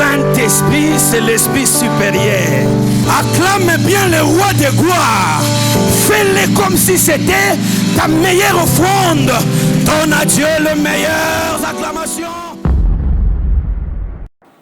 Saint-Esprit, c'est l'Esprit supérieur. Acclame bien le roi de gloire. Fais-le comme si c'était ta meilleure offrande. Donne à Dieu les meilleures acclamations.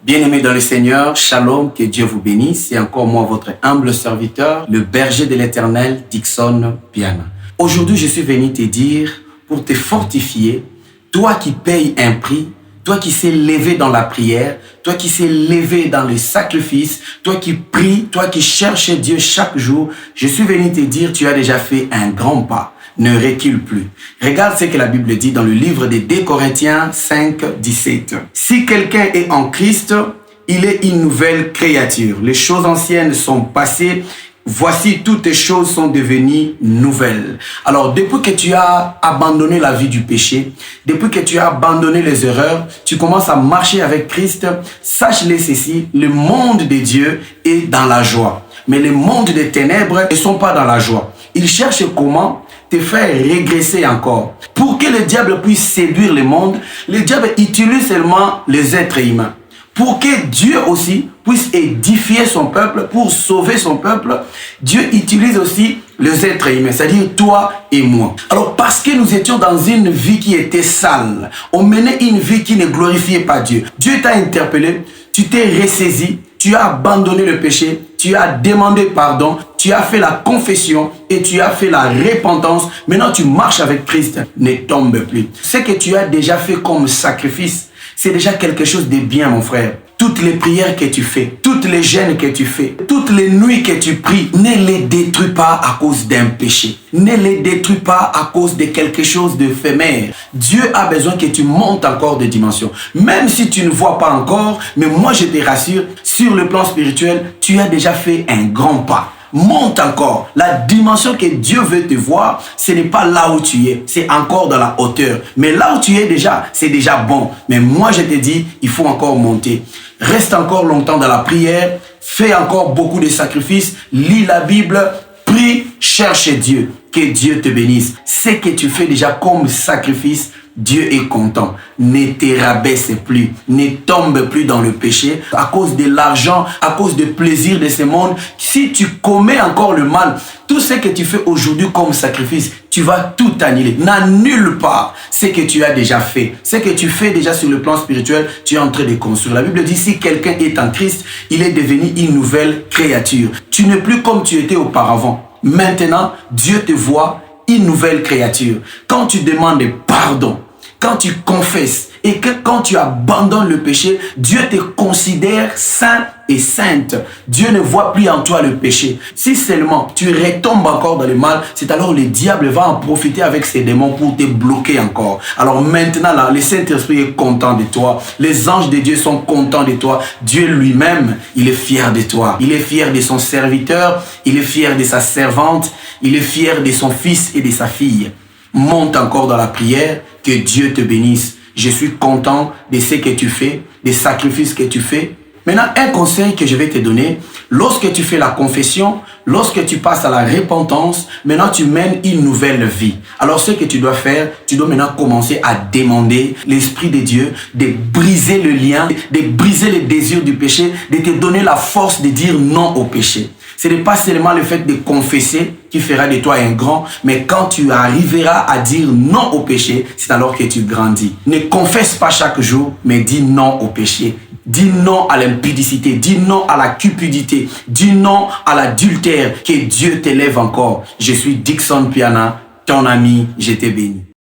Bien-aimés dans le Seigneur, shalom, que Dieu vous bénisse. C'est encore moi, votre humble serviteur, le berger de l'Éternel, Dickson Piana. Aujourd'hui, je suis venu te dire, pour te fortifier, toi qui payes un prix, toi qui sais lever dans la prière, toi qui sais lever dans le sacrifice, toi qui pries, toi qui cherches Dieu chaque jour, je suis venu te dire, tu as déjà fait un grand pas. Ne recule plus. Regarde ce que la Bible dit dans le livre de 2 Corinthiens 5, 17. Si quelqu'un est en Christ, il est une nouvelle créature. Les choses anciennes sont passées. Voici, toutes les choses sont devenues nouvelles. Alors, depuis que tu as abandonné la vie du péché, depuis que tu as abandonné les erreurs, tu commences à marcher avec Christ, sache-le ceci, le monde de Dieu est dans la joie. Mais le monde des ténèbres ne sont pas dans la joie. Ils cherchent comment te faire régresser encore. Pour que le diable puisse séduire le monde, le diable utilise seulement les êtres humains. Pour que Dieu aussi puisse édifier son peuple, pour sauver son peuple, Dieu utilise aussi les êtres humains, c'est-à-dire toi et moi. Alors parce que nous étions dans une vie qui était sale, on menait une vie qui ne glorifiait pas Dieu. Dieu t'a interpellé, tu t'es ressaisi, tu as abandonné le péché, tu as demandé pardon, tu as fait la confession et tu as fait la repentance. Maintenant, tu marches avec Christ. Ne tombe plus. Ce que tu as déjà fait comme sacrifice, c'est déjà quelque chose de bien, mon frère. Toutes les prières que tu fais, toutes les jeûnes que tu fais, toutes les nuits que tu pries, ne les détruis pas à cause d'un péché. Ne les détruis pas à cause de quelque chose d'éphémère. Dieu a besoin que tu montes encore de dimension. Même si tu ne vois pas encore, mais moi je te rassure, sur le plan spirituel, tu as déjà fait un grand pas. Monte encore. La dimension que Dieu veut te voir, ce n'est pas là où tu es. C'est encore dans la hauteur. Mais là où tu es déjà, c'est déjà bon. Mais moi, je te dis, il faut encore monter. Reste encore longtemps dans la prière. Fais encore beaucoup de sacrifices. Lis la Bible. Prie. Cherche Dieu. Que Dieu te bénisse. Ce que tu fais déjà comme sacrifice, Dieu est content. Ne te rabaisse plus. Ne tombe plus dans le péché à cause de l'argent, à cause du plaisir de ce monde. Si tu commets encore le mal, tout ce que tu fais aujourd'hui comme sacrifice, tu vas tout annuler. N'annule pas ce que tu as déjà fait. Ce que tu fais déjà sur le plan spirituel, tu es en train de construire. La Bible dit, si quelqu'un est en Christ, il est devenu une nouvelle créature. Tu n'es plus comme tu étais auparavant. Maintenant, Dieu te voit une nouvelle créature. Quand tu demandes pardon, quand tu confesses et que quand tu abandonnes le péché, Dieu te considère saint et sainte. Dieu ne voit plus en toi le péché. Si seulement tu retombes encore dans le mal, c'est alors le diable va en profiter avec ses démons pour te bloquer encore. Alors maintenant, là, le Saint-Esprit est content de toi. Les anges de Dieu sont contents de toi. Dieu lui-même, il est fier de toi. Il est fier de son serviteur. Il est fier de sa servante. Il est fier de son fils et de sa fille. Monte encore dans la prière. Que Dieu te bénisse. Je suis content de ce que tu fais, des sacrifices que tu fais. Maintenant, un conseil que je vais te donner, lorsque tu fais la confession, lorsque tu passes à la repentance, maintenant tu mènes une nouvelle vie. Alors ce que tu dois faire, tu dois maintenant commencer à demander l'Esprit de Dieu de briser le lien, de briser les désirs du péché, de te donner la force de dire non au péché. Ce n'est pas seulement le fait de confesser qui fera de toi un grand, mais quand tu arriveras à dire non au péché, c'est alors que tu grandis. Ne confesse pas chaque jour, mais dis non au péché. Dis non à l'impudicité, dis non à la cupidité, dis non à l'adultère, que Dieu t'élève encore. Je suis Dickson Piana, ton ami, je te bénis.